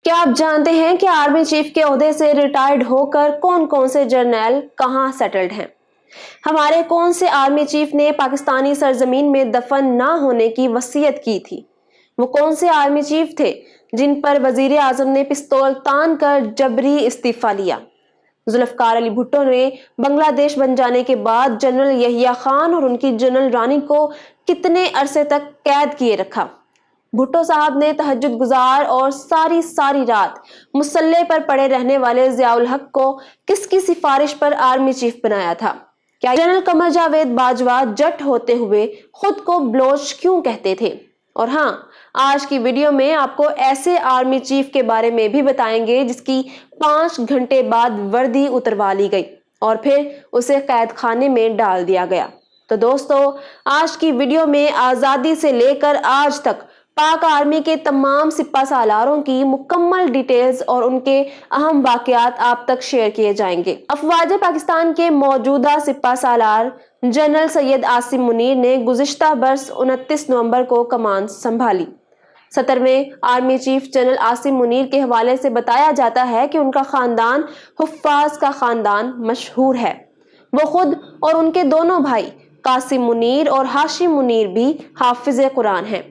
क्या आप जानते हैं कि आर्मी चीफ के ओहदे से रिटायर्ड होकर कौन कौन से जर्नल कहां सेटल्ड हैं? हमारे कौन से आर्मी चीफ ने पाकिस्तानी सरजमीन में दफन ना होने की वसीयत की थी? वो कौन से आर्मी चीफ थे जिन पर वजीर आजम ने पिस्तौल तान कर जबरी इस्तीफा लिया? जुल्फकार अली भुट्टो ने बांग्लादेश बन जाने के बाद जनरल यहिया खान और उनकी जनरल रानी को कितने अरसे तक कैद किए रखा? भुट्टो साहब ने तहज्जुद गुजार और सारी रात मुसल्ले पर पड़े रहने वाले जियाउल हक को किसकी सिफारिश पर आर्मी चीफ बनाया था? क्या जनरल कमर जावेद बाजवा जट होते हुए खुद को बलोच क्यों कहते थे? और हाँ, आज की वीडियो में आपको ऐसे आर्मी चीफ के बारे में भी बताएंगे जिसकी 5 घंटे बाद वर्दी उतरवा ली गई और फिर उसे कैद खाने में डाल दिया गया। तो दोस्तों, आज की वीडियो में आजादी से लेकर आज तक पाक आर्मी के तमाम सिपा सालारों की मुकम्मल डिटेल्स और उनके अहम वाकयात आप तक शेयर किए जाएंगे। अफवाज पाकिस्तान के मौजूदा सिपा सालार जनरल सैयद आसिम मुनीर ने गुज़िश्ता बरस 29 नवंबर को कमान संभाली। 17वें army chief general Asim Munir के हवाले से बताया जाता है कि उनका खानदान हुफ्फाज का खानदान मशहूर है। वो खुद और उनके दोनों भाई कासिम मुनीर और हाशिम मुनीर भी हाफिज कुरान हैं।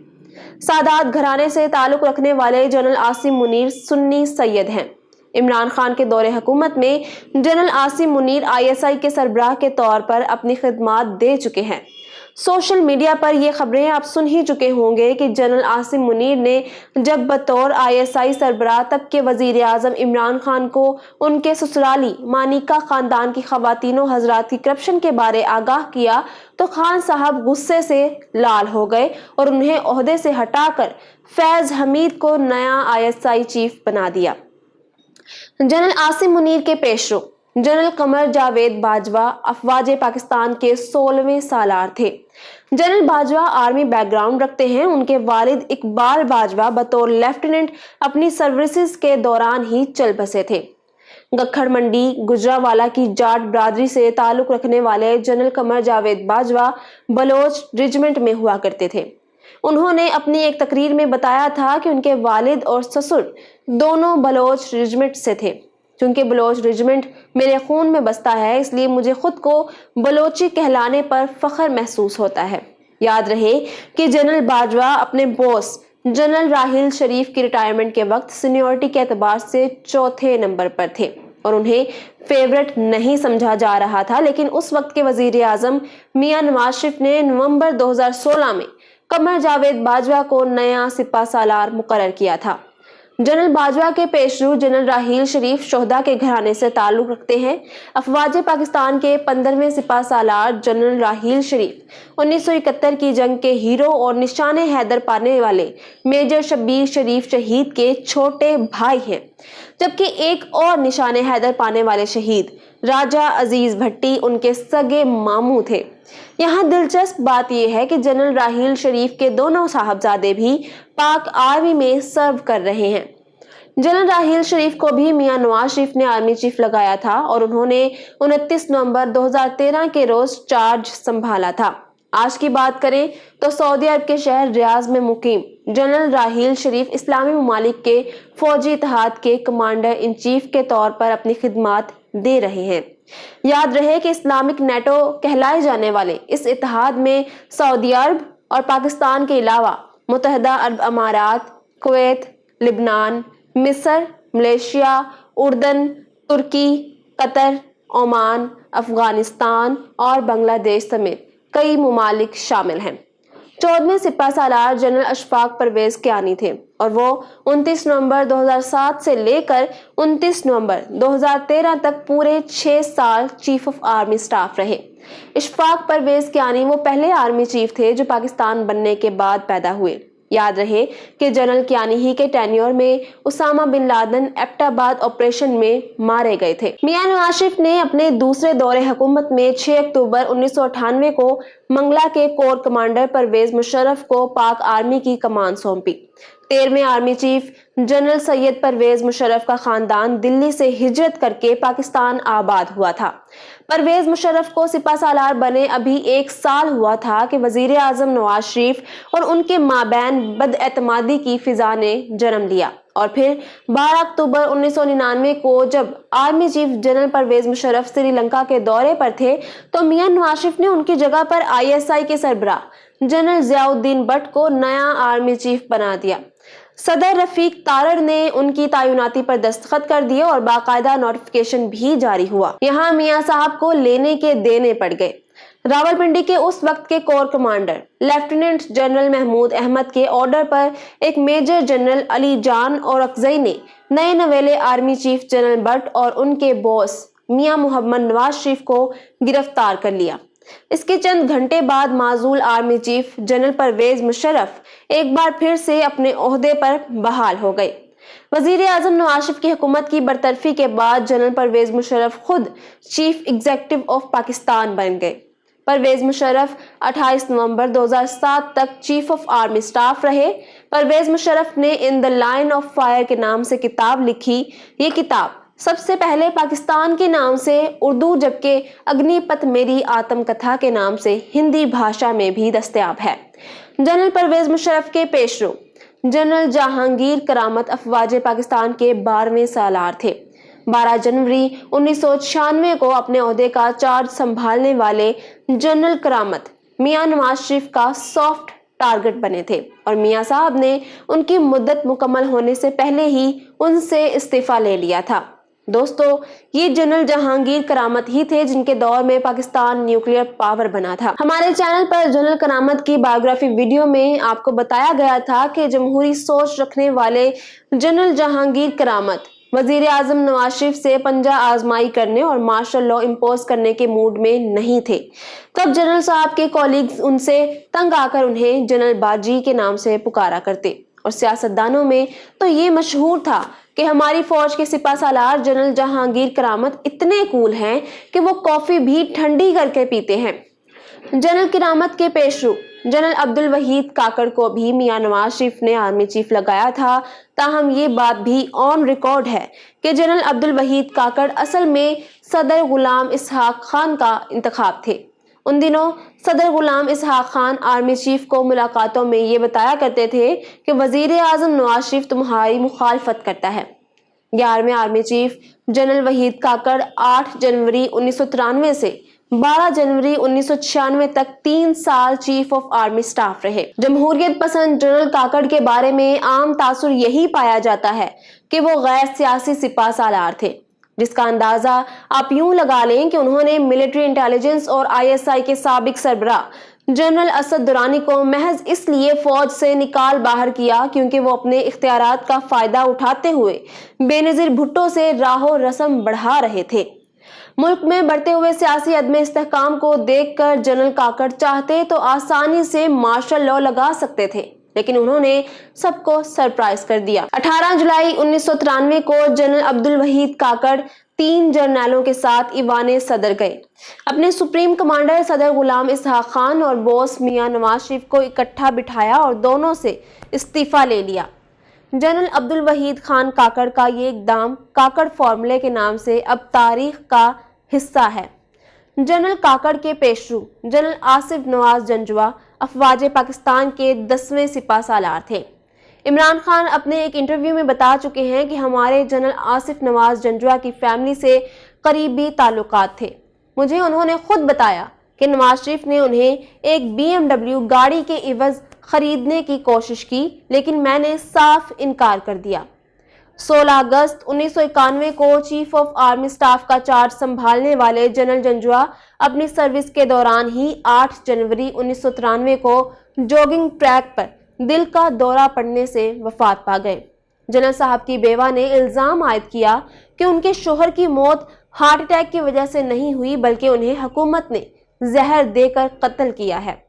सादात घराने से ताल्लुक रखने वाले जनरल आसिम मुनीर सुन्नी सैयद हैं। इमरान खान के दौरे हुकूमत में जनरल आसिम मुनीर ISI के सरबराह के तौर पर अपनी खिदमात दे चुके हैं। सोशल मीडिया पर ये खबरें आप सुन ही चुके होंगे कि जनरल आसिम मुनीर ने जब बतौर ISI सरबराह तब के वजीर आजम इमरान खान को उनके ससुराली मानिका खानदान की खवातीनों हजरात की करप्शन के बारे आगाह किया तो खान साहब गुस्से से लाल हो गए और उन्हें ओहदे से हटाकर फैज हमीद को नया ISI चीफ बना दिया। जनरल आसिम मुनीर के पेशरो जनरल कमर जावेद बाजवा अफवाज पाकिस्तान के 16वें सालार थे। जनरल बाजवा आर्मी बैकग्राउंड रखते हैं। उनके वालिद इकबाल बाजवा बतौर लेफ्टिनेंट अपनी सर्विसेज के दौरान ही चल बसे थे। गखड़ मंडी गुजरावाला की जाट बरादरी से ताल्लुक रखने वाले general Qamar Javed Bajwa Bloch regiment में हुआ करते थे। उन्होंने अपनी एक तकरीर में बताया था कि उनके वालिद और ससुर दोनों बलोच रेजिमेंट से थे। चूंकि बलोच रेजिमेंट मेरे खून में बसता है, इसलिए मुझे खुद को बलोची कहलाने पर फख्र महसूस होता है। याद रहे कि जनरल बाजवा अपने बॉस जनरल राहिल शरीफ की रिटायरमेंट के वक्त सीनियरिटी के एतबार से 4थे नंबर पर थे और उन्हें फेवरेट नहीं समझा जा रहा था। लेकिन उस वक्त के वजीर आजम मियां नवाज शरीफ ने नवंबर 2016 में कमर जावेद बाजवा को नया सिपा सालार मुकर्रर किया था। जनरल बाजवा के पेशरू जनरल राहील शरीफ शोहदा के घराने से ताल्लुक रखते हैं। अफवाज पाकिस्तान के 15वें सिपा सालार जनरल राहील शरीफ 1971 की जंग के हीरो और निशाने हैदर पाने वाले मेजर शब्बीर शरीफ शहीद के छोटे भाई हैं, जबकि एक और निशाने हैदर पाने वाले शहीद राजा अजीज भट्टी उनके सगे मामू थे। यहाँ दिलचस्प बात यह है कि जनरल राहील शरीफ के दोनों साहबजादे भी पाक आर्मी में सर्व कर रहे हैं। जनरल राहील शरीफ को भी मियां नवाज शरीफ ने आर्मी चीफ लगाया था और उन्होंने 29 नवंबर 2013 के रोज चार्ज संभाला था। आज की बात करें तो सऊदी अरब के शहर रियाज में मुकीम जनरल राहील शरीफ इस्लामी ममालिक के फौजी इत्तेहाद के कमांडर इन चीफ के तौर पर अपनी खिदमात दे रहे हैं। याद रहे कि इस्लामिक नेटो कहलाए जाने वाले इस इत्तेहाद में सऊदी अरब और पाकिस्तान के अलावा मुत्तहदा अरब अमारात, कुवैत, लिबनान, मिस्र, मलेशिया, उर्दन, तुर्की, कतर, ओमान, अफगानिस्तान और बांग्लादेश समेत कई ममालिक शामिल हैं। 14वें सिपा सालार जनरल अशफाक परवेज कियानी थे और वो 29 नवंबर 2007 से लेकर 29 नवंबर 2013 तक पूरे 6 साल चीफ ऑफ आर्मी स्टाफ रहे। इशफाक परवेज कियानी वो पहले आर्मी चीफ थे जो पाकिस्तान बनने के बाद पैदा हुए। याद रहे कि जनरल कियानी ही के टेन्योर में Osama bin Laden Abbottabad operation में मारे गए थे। मियां नवाज शरीफ ने अपने दूसरे दौरे हुकूमत में 6 अक्टूबर 1998 को मंगला के कोर कमांडर परवेज मुशर्रफ को पाक आर्मी की कमान सौंपी। 13वें army chief general Syed Parvez Musharraf का खानदान दिल्ली से हिजरत करके पाकिस्तान आबाद हुआ था। परवेज मुशर्रफ को सिपा सालार बने अभी 1 साल हुआ था कि वजीर आजम नवाज शरीफ और उनके माबैन बदएतमादी की फिजा ने जन्म लिया और फिर 12 अक्टूबर 1999 को जब army chief general Parvez Musharraf Sri Lanka के दौरे पर थे तो मियां नवाज शरीफ ने उनकी जगह पर आईएसआई के सरबराह जनरल जियाउद्दीन भट्ट को नया आर्मी चीफ बना दिया। सदर रफीक तारड़ ने उनकी तैनाती पर दस्तखत कर दिए और बाकायदा नोटिफिकेशन भी जारी हुआ। यहाँ मियां साहब को लेने के देने पड़ गए। रावलपिंडी के उस वक्त के core commander lieutenant general Mahmood Ahmed के ऑर्डर पर एक मेजर जनरल अली जान और अकजई ने नए नवेले आर्मी चीफ जनरल भट्ट और उनके बॉस मियां मोहम्मद नवाज शरीफ को गिरफ्तार कर लिया। इसके चंद घंटे बाद माजूल army chief general Parvez Musharraf एक बार फिर से अपने ओहदे पर बहाल हो गए। वजीर आजम नवाज शरीफ की हुकूमत की बरतरफी के बाद जनरल परवेज मुशर्रफ खुद चीफ एग्जीक्यूटिव ऑफ पाकिस्तान बन गए। परवेज मुशर्रफ 28 नवंबर 2007 तक चीफ ऑफ आर्मी स्टाफ रहे। परवेज मुशर्रफ ने in the line of fire के नाम से किताब लिखी। ये किताब सबसे पहले पाकिस्तान के नाम से उर्दू जबकि अग्निपथ मेरी आत्मकथा के नाम से हिंदी भाषा में भी दस्तयाब है। जनरल परवेज मुशर्रफ के पेशरो जनरल जहांगीर करामत अफवाज पाकिस्तान के 12वें सालार थे। 12 जनवरी 1996 को अपने ओहदे का चार्ज संभालने वाले जनरल करामत मियां नवाज शरीफ का सॉफ्ट टारगेट बने थे और मियां साहब ने उनकी मुद्दत मुकम्मल होने से पहले ही उनसे इस्तीफा ले लिया था। दोस्तों, ये जनरल जहांगीर करामत ही थे जिनके दौर में पाकिस्तान न्यूक्लियर पावर बना था। हमारे चैनल पर जनरल करामत की बायोग्राफी वीडियो में आपको बताया गया था कि जमहूरी सोच रखने वाले जनरल जहांगीर करामत वजीर आजम नवाज शरीफ से पंजा आजमाई करने और मार्शल लॉ इम्पोज करने के मूड में नहीं थे। तब जनरल साहब के कॉलीग्स उनसे तंग आकर उन्हें जनरल बाजी के नाम से पुकारा करते और सियासतदानों में तो ये मशहूर था कि हमारी फौज के सिपा सालार जनरल जहांगीर करामत इतने कूल हैं कि वो कॉफी भी ठंडी करके पीते हैं। जनरल करामत के पेशरू जनरल अब्दुल वहीद काकड़ को भी मियां नवाज शरीफ ने आर्मी चीफ लगाया था। ताहम ये बात भी ऑन रिकॉर्ड है कि जनरल अब्दुल वहीद काकड़ असल में सदर गुलाम इसहाक खान का इंतखाब थे। उन दिनों सदर गुलाम इसहाक खान आर्मी चीफ को मुलाकातों में ये बताया करते थे कि वजीर आजम नवाज शरीफ तुम्हारी मुखालफत करता है। 11वें आर्मी चीफ जनरल वहीद काकड़ 8 जनवरी 1993 से 12 जनवरी 1996 तक 3 साल चीफ ऑफ आर्मी स्टाफ रहे। जमहूरियत पसंद जनरल काकड़ के बारे में आम तासुर यही पाया जाता है कि वो गैर सियासी सिपा सालार थे, जिसका अंदाजा आप यूं लगा लें कि उन्होंने मिलिट्री इंटेलिजेंस और आईएसआई के साबिक सरबराह जनरल असद दुरानी को महज इसलिए फौज से निकाल बाहर किया क्योंकि वो अपने इख्तियारात का फायदा उठाते हुए बेनजीर भुट्टो से राहो रस्म बढ़ा रहे थे। मुल्क में बढ़ते हुए सियासी अदम इस्तेहकाम को देखकर जनरल काकड़ चाहते तो आसानी से मार्शल लॉ लगा सकते थे, लेकिन उन्होंने सबको सरप्राइज कर दिया। 18 जुलाई 1993 को जनरल अब्दुल वहीद काकड़ 3 जर्नैलों के साथ ईवान सदर गए। अपने सुप्रीम कमांडर सदर गुलाम इसहाक खान और बॉस मियां नवाज शरीफ को इकट्ठा बिठाया और दोनों से इस्तीफा ले लिया। जनरल अब्दुल वहीद खान काकड़ का ये इकदाम काकड़ फॉर्मूले के नाम से अब तारीख का हिस्सा है। जनरल काकड़ के पेशरू जनरल आसिफ नवाज जंजुआ अफवाज पाकिस्तान के 10वें सिपा सालार थे। इमरान खान अपने एक इंटरव्यू में बता चुके हैं कि हमारे जनरल आसिफ नवाज जंजुआ की फैमिली से करीबी ताल्लुकात थे। मुझे उन्होंने खुद बताया कि नवाज शरीफ ने उन्हें एक BMW गाड़ी के इवज खरीदने की कोशिश की, लेकिन मैंने साफ इनकार कर दिया। 16 अगस्त 1991 को चीफ ऑफ आर्मी स्टाफ का चार्ज संभालने वाले जनरल जंजुआ अपनी सर्विस के दौरान ही 8 जनवरी 1993 को जॉगिंग ट्रैक पर दिल का दौरा पड़ने से वफात पा गए। जनरल साहब की बेवा ने इल्जाम आयद किया कि उनके शोहर की मौत हार्ट अटैक की वजह से नहीं हुई, बल्कि उन्हें हुकूमत ने जहर देकर कत्ल किया है।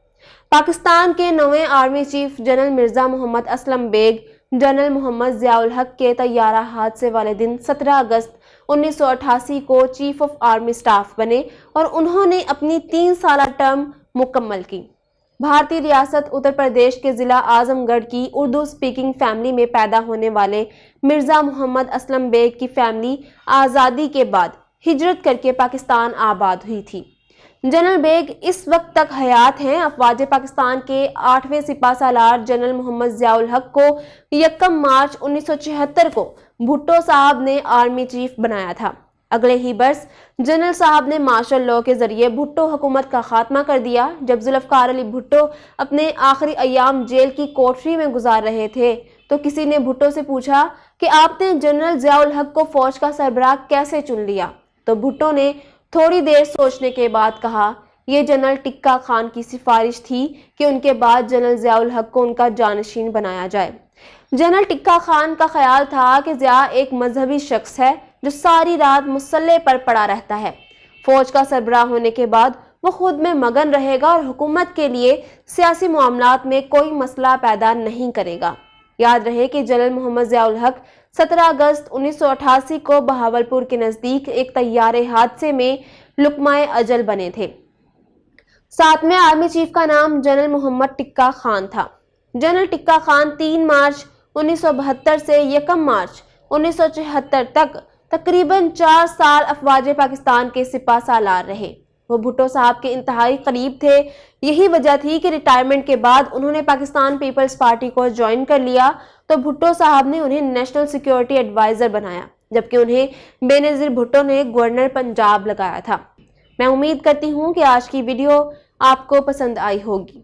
पाकिस्तान के 9वें army chief general Mirza Mohammad Aslam Beg general Mohammad Ziaul Haq के तैयारा हादसे वाले दिन 17 अगस्त 1988 को चीफ ऑफ आर्मी स्टाफ बने और उन्होंने अपनी 3 साला टर्म मुकम्मल की। भारतीय रियासत उत्तर प्रदेश के जिला आजमगढ़ की उर्दू स्पीकिंग फैमिली में पैदा होने वाले मिर्जा मोहम्मद असलम बेग की फैमिली आज़ादी के बाद हिजरत करके पाकिस्तान आबाद हुई थी। जनरल बेग इस वक्त तक हयात हैं। अफवाज पाकिस्तान के 8वें सिपा सालार जनरल मोहम्मद ज़ियाउल हक को 1 मार्च 1976 को भुट्टो साहब ने आर्मी चीफ बनाया था। अगले ही बरस जनरल साहब ने मार्शल लॉ के जरिए भुट्टो हुकूमत का खात्मा कर दिया। जब जुल्फ़िकार अली भुट्टो अपने आखिरी अयाम जेल की कोठरी में गुजार रहे थे तो किसी ने भुट्टो से पूछा कि आपने जनरल ज़ियाउल हक को फौज का सरबराह कैसे चुन लिया? तो भुट्टो ने थोड़ी देर सोचने के बाद कहा, ये जनरल टिक्का खान की सिफारिश थी कि उनके बाद जनरल ज़ियाउल हक को उनका जानशीन बनाया जाए। जनरल टिक्का खान का ख्याल था कि ज़िया एक मजहबी शख्स है जो सारी रात मुसल्ले पर पड़ा रहता है। फौज का सरबराह होने के बाद वो खुद में मगन रहेगा और हुकूमत के लिए सियासी मामलात में कोई मसला पैदा नहीं करेगा। याद रहे कि जनरल मोहम्मद ज़ियाउल हक 17 अगस्त 1988 को बहावलपुर के नजदीक एक तैयारे हादसे में लुकमाए अजल बने थे। 7वें आर्मी चीफ का नाम जनरल मोहम्मद टिक्का खान था। जनरल टिक्का खान 3 मार्च 1972 से 1 मार्च 1974 तक तकरीबन 4 साल अफवाज पाकिस्तान के सिपा सालार रहे। वो भुट्टो साहब के इंतहाई करीब थे। यही वजह थी कि रिटायरमेंट के बाद उन्होंने पाकिस्तान पीपल्स पार्टी को ज्वाइन कर लिया तो भुट्टो साहब ने उन्हें नेशनल सिक्योरिटी एडवाइजर बनाया, जबकि उन्हें बेनज़ीर भुट्टो ने गवर्नर पंजाब लगाया था। मैं उम्मीद करती हूँ कि आज की वीडियो आपको पसंद आई होगी।